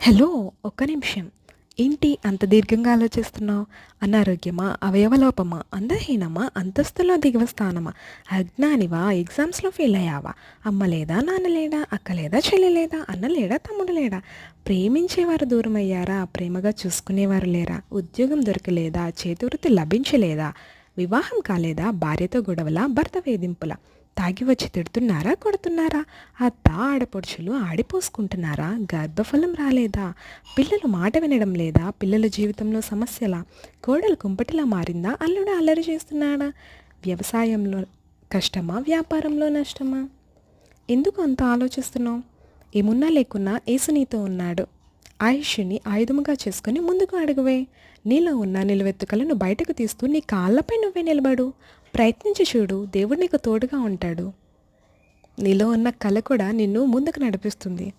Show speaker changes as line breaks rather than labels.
Hello! ఒక్క నిమిషం. ఏంటి అంత దీర్ఘంగా ఆలోచిస్తున్నావు? అనారోగ్యమా? అవయవలోపమా? అందహీనమా? అంతస్తులో దిగువ స్థానమా? అజ్ఞానివా? ఎగ్జామ్స్‌లో ఫెయిలయ్యావా? అమ్మ లేదా? నాన్న లేడా? అక్క లేదా? చెల్లి లేదా? అన్న లేడా? తమ్ముడు లేడా? ప్రేమించేవారు దూరమయ్యారా? ప్రేమగా చూసుకునేవారు లేరా? ఉద్యోగం దొరకలేదా? చేతివృత్తి లభించలేదా? వివాహం కాలేదా? భార్యతో గొడవలా? భర్త వేధింపులా? తాగి వచ్చి తిడుతున్నారా? కొడుతున్నారా? అత్త, ఆడపడుచులు ఆడిపోసుకుంటున్నారా? గర్భఫలం రాలేదా? పిల్లలు మాట వినడం లేదా? పిల్లల జీవితంలో సమస్యలా? కోడలు కుంపటిలా మారిందా? అల్లుడు అల్లరి చేస్తున్నాడా? వ్యవసాయంలో కష్టమా? వ్యాపారంలో నష్టమా? ఎందుకు అంత ఆలోచిస్తున్నావు? ఏమున్నా లేకున్నా యేసు నీతో ఉన్నాడు. ఆయుష్ని ఆయుధముగా చేసుకుని ముందుకు అడుగువే. నీలో ఉన్న నిలువెత్తుకలను బయటకు తీస్తూ నీ కాళ్ళపై నువ్వే నిలబడు. ప్రయత్నించి చూడు, దేవుడు నీకు తోడుగా ఉంటాడు. నీలో ఉన్న కళ కూడా నిన్ను ముందుకు నడిపిస్తుంది.